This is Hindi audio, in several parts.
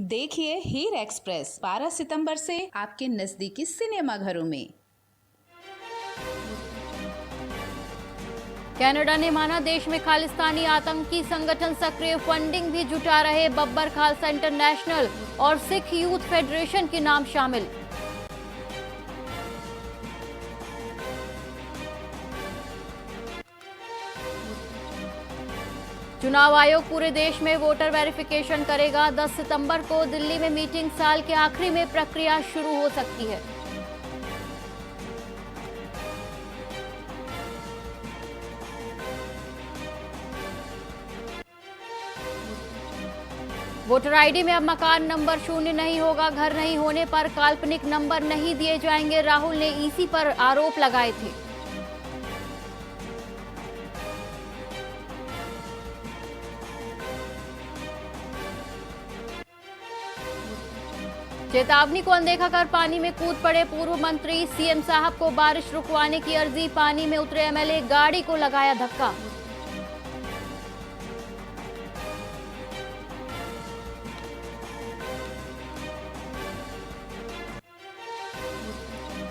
देखिए हीर एक्सप्रेस 12 सितंबर से आपके नजदीकी सिनेमा घरों में। कनाडा ने माना देश में खालिस्तानी आतंकी संगठन सक्रिय, फंडिंग भी जुटा रहे बब्बर खालसा इंटरनेशनल और सिख यूथ फेडरेशन के नाम शामिल। चुनाव आयोग पूरे देश में वोटर वेरिफिकेशन करेगा। 10 सितंबर को दिल्ली में मीटिंग, साल के आखिरी में प्रक्रिया शुरू हो सकती है। वोटर आईडी में अब मकान नंबर शून्य नहीं होगा। घर नहीं होने पर काल्पनिक नंबर नहीं दिए जाएंगे। राहुल ने ईसी पर आरोप लगाए थे। चेतावनी को अनदेखा कर पानी में कूद पड़े पूर्व मंत्री। सीएम साहब को बारिश रुकवाने की अर्जी। पानी में उतरे एमएलए, गाड़ी को लगाया धक्का।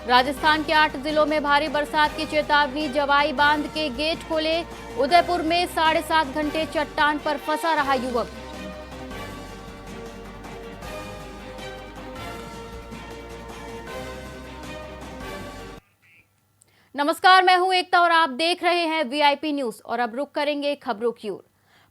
राजस्थान के 8 जिलों में भारी बरसात की चेतावनी। जवाई बांध के गेट खोले। उदयपुर में 7.5 घंटे चट्टान पर फंसा रहा युवक। नमस्कार, मैं हूं एकता और आप देख रहे हैं वीआईपी न्यूज। और अब रुक करेंगे खबरों की ओर।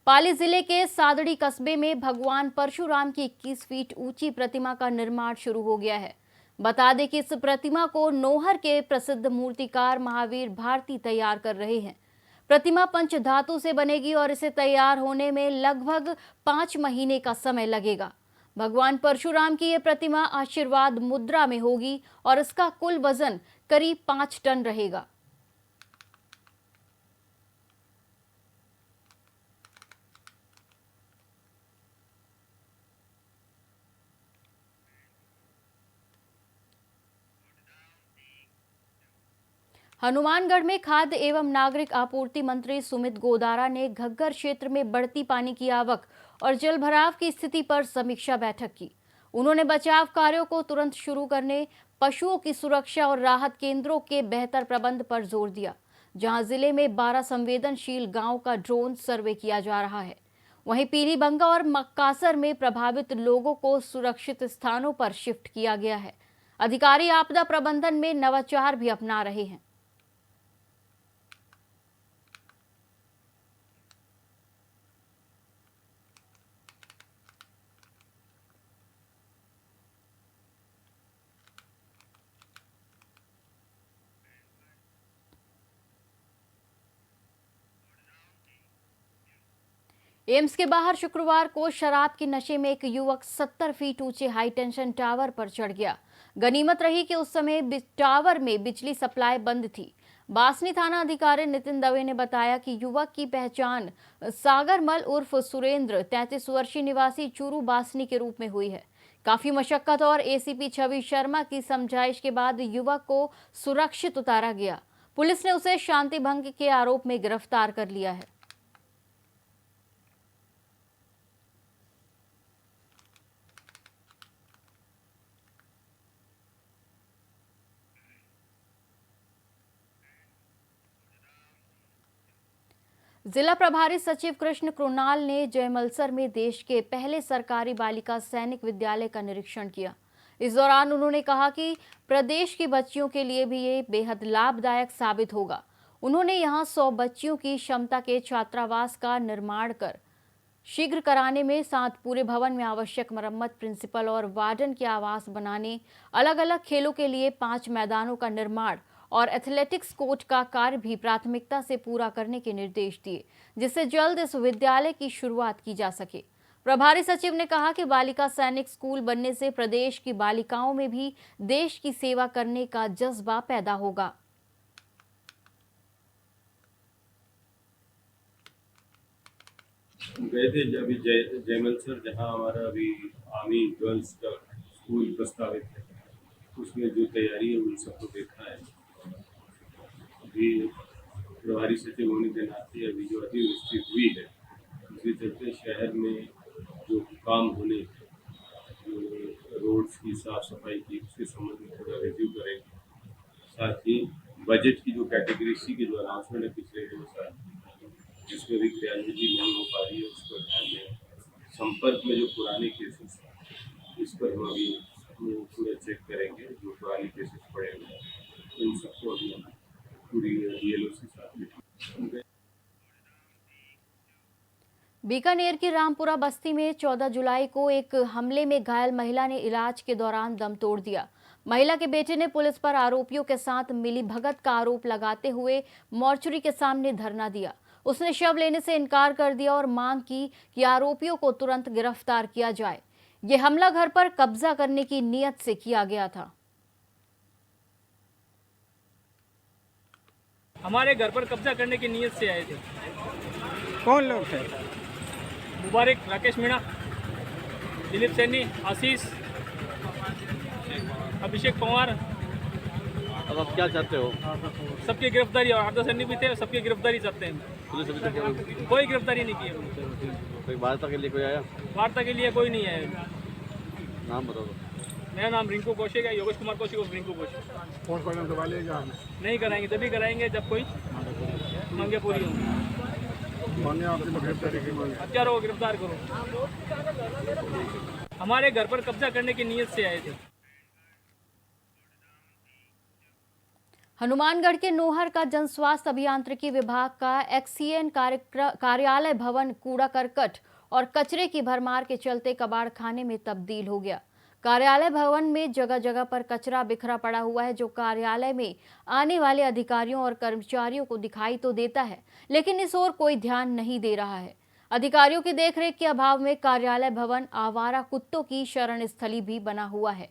पाली जिले के सादड़ी कस्बे में भगवान परशुराम की 21 फीट ऊंची प्रतिमा का निर्माण शुरू हो गया है। बता दें कि इस प्रतिमा को नोहर के प्रसिद्ध मूर्तिकार महावीर भारती तैयार कर रहे हैं। प्रतिमा पंचधातु से बनेगी और इसे तैयार होने में लगभग 5 महीने का समय लगेगा। भगवान परशुराम की यह प्रतिमा आशीर्वाद मुद्रा में होगी और इसका कुल वजन करीब 5 टन रहेगा। हनुमानगढ़ में खाद्य एवं नागरिक आपूर्ति मंत्री सुमित गोदारा ने घग्गर क्षेत्र में बढ़ती पानी की आवक और जलभराव की स्थिति पर समीक्षा बैठक की। उन्होंने बचाव कार्यों को तुरंत शुरू करने, पशुओं की सुरक्षा और राहत केंद्रों के बेहतर प्रबंध पर जोर दिया, जहां जिले में 12 संवेदनशील गांव का ड्रोन सर्वे किया जा रहा है। वहीं पीलीबंगा और मक्कासर में प्रभावित लोगों को सुरक्षित स्थानों पर शिफ्ट किया गया है। अधिकारी आपदा प्रबंधन में नवाचार भी अपना रहे हैं। एम्स के बाहर शुक्रवार को शराब के नशे में एक युवक 70 फीट ऊंचे हाई टेंशन टावर पर चढ़ गया। गनीमत रही कि उस समय टावर में बिजली सप्लाई बंद थी। बासनी थाना अधिकारी नितिन दवे ने बताया कि युवक की पहचान सागरमल उर्फ सुरेंद्र 33 वर्षीय निवासी चूरू बासनी के रूप में हुई है। काफी मशक्कत और एसीपी छवि शर्मा की समझाइश के बाद युवक को सुरक्षित उतारा गया। पुलिस ने उसे शांति भंग के आरोप में गिरफ्तार कर लिया है। जिला प्रभारी सचिव कृष्ण कृणाल ने जयमलसर में देश के पहले सरकारी बालिका सैनिक विद्यालय का निरीक्षण किया। इस दौरान उन्होंने कहा कि प्रदेश की बच्चियों के लिए भी ये बेहद लाभदायक साबित होगा। उन्होंने यहां 100 बच्चियों की क्षमता के छात्रावास का निर्माण कर शीघ्र कराने में साथ पूरे भवन में आवश्यक मरम्मत, प्रिंसिपल और वार्डन के आवास बनाने, अलग अलग खेलों के लिए 5 मैदानों का निर्माण और एथलेटिक्स कोर्ट का कार्य भी प्राथमिकता से पूरा करने के निर्देश दिए, जिससे जल्द इस विद्यालय की शुरुआत की जा सके। प्रभारी सचिव ने कहा कि बालिका सैनिक स्कूल बनने से प्रदेश की बालिकाओं में भी देश की सेवा करने का जज्बा पैदा होगा। गए थे अभी जयमलसर, जहाँ हमारा अभी आर्मी गर्ल्स का स्कूल प्रस्तावित है, उसमें जो तैयारी है उन सबको देखा है। अभी प्रभारी सचिव होने के नाते अभी जो अतिवृष्टि हुई है, उसके चलते शहर में जो काम होने रोड्स की साफ सफाई की उसके संबंध में थोड़ा रिव्यू करेंगे। साथ ही बजट की जो कैटेगरी सी की जो अनाउंसमेंट है पिछले 2 साल जिसमें भी क्रियान्विति नहीं हो पा रही है उस पर ध्यान दें। संपर्क में जो पुराने केसेस हैं इस पर हम अभी पूरा चेक करेंगे। जो पुराने केसेस पड़े हुए हैं इन सबको अभी हम पूरी DLO के साथ मीटिंग। बीकानेर की रामपुरा बस्ती में 14 जुलाई को एक हमले में घायल महिला ने इलाज के दौरान दम तोड़ दिया। महिला के बेटे ने पुलिस पर आरोपियों के साथ मिलीभगत का आरोप लगाते हुए मोर्चरी के सामने धरना दिया। उसने शव लेने से इनकार कर दिया और मांग की कि आरोपियों को तुरंत गिरफ्तार किया जाए। ये हमला घर पर कब्जा करने की नीयत से किया गया था। हमारे घर पर कब्जा करने की नीयत से आए थे। कौन लोग थे? मुबारक, राकेश मीणा, दिलीप सैनी, आशीष, अभिषेक पवार। अब आप क्या चाहते हो? सबकी गिरफ्तारी और आर्दर सैनी भी थे, सबकी गिरफ्तारी चाहते हैं। पुलिस अभी तक कोई गिरफ्तारी नहीं की है। कोई वार्ता के लिए कोई आया? वार्ता के लिए कोई नहीं है। नाम बताओ तो। मेरा नाम रिंकू कौशिक है, योगेश कुमार कौशिक और रिंकू कौशिक। कौन कौन दबा लेगा? नहीं कराएंगे, तभी कराएंगे जब कोई मांगे पूरी होंगी। हत्यारों को गिरफ्तार करो। हमारे घर पर कब्जा करने की नीयत से आए थे। हनुमानगढ़ के नोहर का जन स्वास्थ्य अभियांत्रिकी विभाग का एक्सीएन कार्यालय भवन कूड़ा करकट और कचरे की भरमार के चलते कबाड़ खाने में तब्दील हो गया। कार्यालय भवन में जगह जगह पर कचरा बिखरा पड़ा हुआ है, जो कार्यालय में आने वाले अधिकारियों और कर्मचारियों को दिखाई तो देता है, लेकिन इस ओर कोई ध्यान नहीं दे रहा है। अधिकारियों की देखरेख के अभाव में कार्यालय भवन आवारा कुत्तों की शरण स्थली भी बना हुआ है।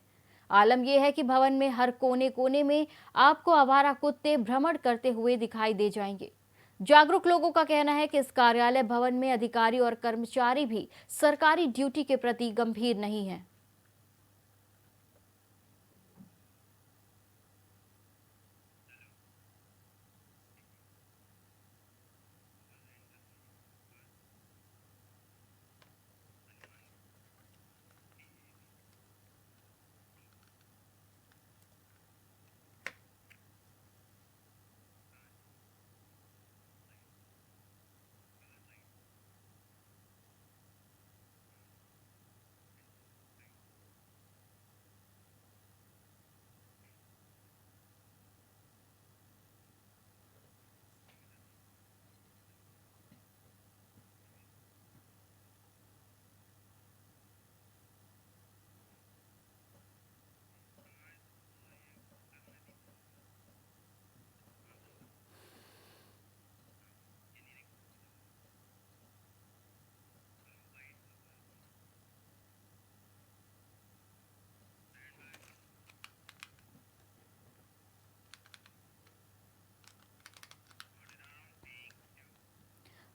आलम यह है कि भवन में हर कोने कोने में आपको आवारा कुत्ते भ्रमण करते हुए दिखाई दे जाएंगे। जागरूक लोगों का कहना है कि इस कार्यालय भवन में अधिकारी और कर्मचारी भी सरकारी ड्यूटी के प्रति गंभीर नहीं है।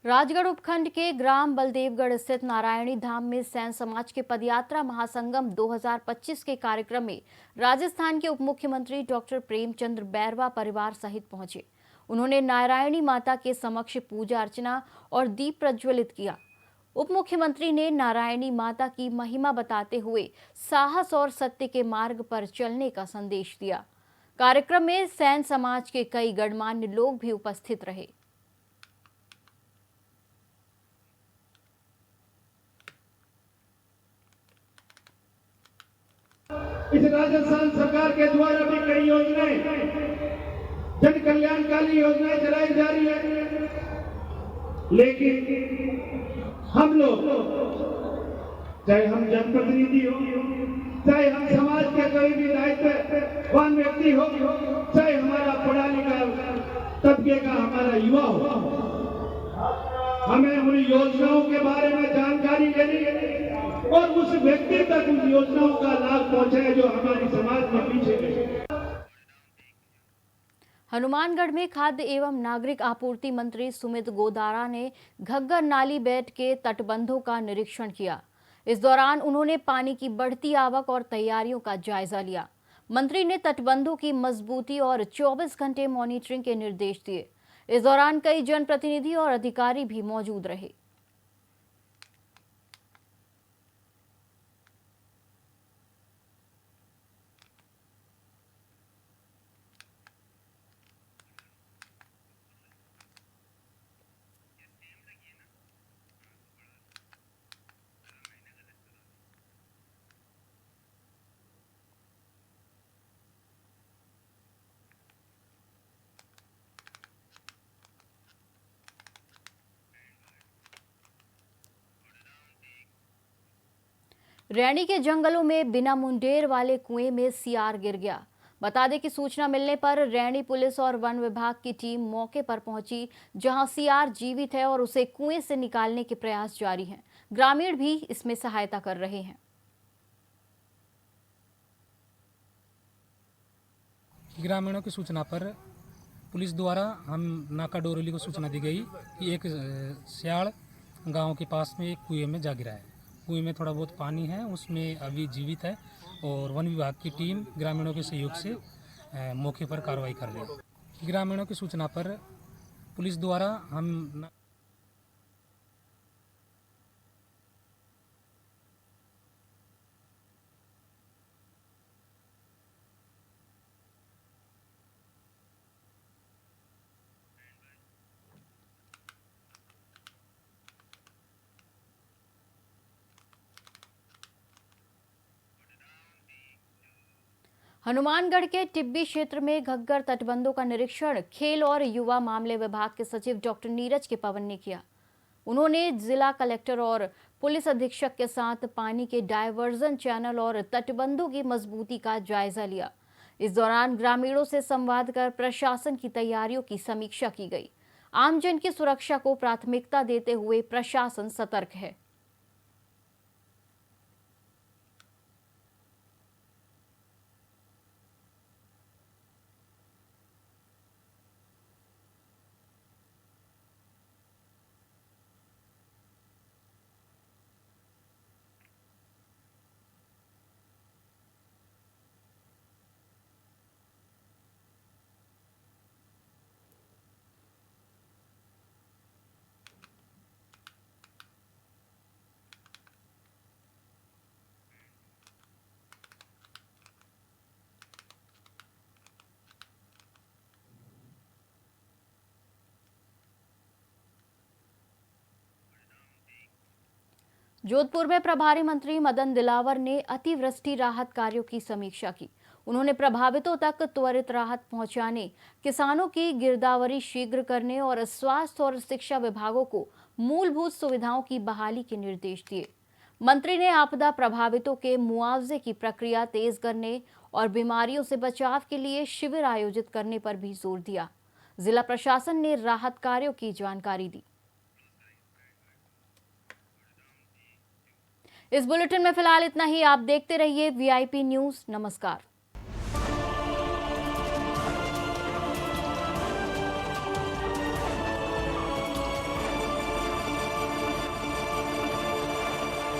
राजगढ़ उपखंड के ग्राम बलदेवगढ़ स्थित नारायणी धाम में सैन समाज के पदयात्रा महासंगम 2025 के कार्यक्रम में राजस्थान के उप मुख्यमंत्री डॉक्टर प्रेमचंद्र बैरवा परिवार सहित पहुंचे। उन्होंने नारायणी माता के समक्ष पूजा अर्चना और दीप प्रज्वलित किया। उप मुख्यमंत्री ने नारायणी माता की महिमा बताते हुए साहस और सत्य के मार्ग पर चलने का संदेश दिया। कार्यक्रम में सैन समाज के कई गणमान्य लोग भी उपस्थित रहे। इस राजस्थान सरकार के द्वारा भी कई योजनाएं, जन कल्याणकारी योजनाएं चलाई जा रही है, लेकिन हम लोग, चाहे हम जनप्रतिनिधि हो, चाहे हम समाज के कोई भी दायित्ववान व्यक्ति हो, चाहे हमारा पढ़ा लिखा तबके का हमारा युवा हो, हमें उन योजनाओं के बारे में जानकारी लेनी है और उस व्यक्ति तक उन योजनाओं का लाभ पहुंचाए जो हमारी समाज में पीछे है। हनुमानगढ़ में खाद्य एवं नागरिक आपूर्ति मंत्री सुमित गोदारा ने घग्गर नाली बेट के तटबंधों का निरीक्षण किया। इस दौरान उन्होंने पानी की बढ़ती आवक और तैयारियों का जायजा लिया। मंत्री ने तटबंधों की मजबूती और 24 घंटे मॉनिटरिंग के निर्देश दिए। इस दौरान कई जनप्रतिनिधि और अधिकारी भी मौजूद रहे। रैनी के जंगलों में बिना मुंडेर वाले कुएं में सियार गिर गया। बता दें कि सूचना मिलने पर रैनी पुलिस और वन विभाग की टीम मौके पर पहुंची, जहां सियार जीवित है और उसे कुएं से निकालने के प्रयास जारी हैं। ग्रामीण भी इसमें सहायता कर रहे हैं। ग्रामीणों की सूचना पर पुलिस द्वारा हम नाका डोरली को सूचना दी गई कि एक सियाड़ गांव के पास में एक कुएं में जा गिरा है। कुएं में थोड़ा बहुत पानी है, उसमें अभी जीवित है और वन विभाग की टीम ग्रामीणों के सहयोग से मौके पर कार्रवाई कर रही है। ग्रामीणों की सूचना पर पुलिस द्वारा हम हनुमानगढ़ के टिब्बी क्षेत्र में घग्गर तटबंधों का निरीक्षण खेल और युवा मामले विभाग के सचिव डॉक्टर नीरज के पवन ने किया। उन्होंने जिला कलेक्टर और पुलिस अधीक्षक के साथ पानी के डायवर्जन चैनल और तटबंधों की मजबूती का जायजा लिया। इस दौरान ग्रामीणों से संवाद कर प्रशासन की तैयारियों की समीक्षा की गई। आमजन की सुरक्षा को प्राथमिकता देते हुए प्रशासन सतर्क है। जोधपुर में प्रभारी मंत्री मदन दिलावर ने अतिवृष्टि राहत कार्यों की समीक्षा की। उन्होंने प्रभावितों तक त्वरित राहत पहुंचाने, किसानों की गिरदावरी शीघ्र करने और स्वास्थ्य और शिक्षा विभागों को मूलभूत सुविधाओं की बहाली के निर्देश दिए। मंत्री ने आपदा प्रभावितों के मुआवजे की प्रक्रिया तेज करने और बीमारियों से बचाव के लिए शिविर आयोजित करने पर भी जोर दिया। जिला प्रशासन ने राहत कार्यों की जानकारी दी। इस बुलेटिन में फिलहाल इतना ही। आप देखते रहिए VIP न्यूज़। नमस्कार।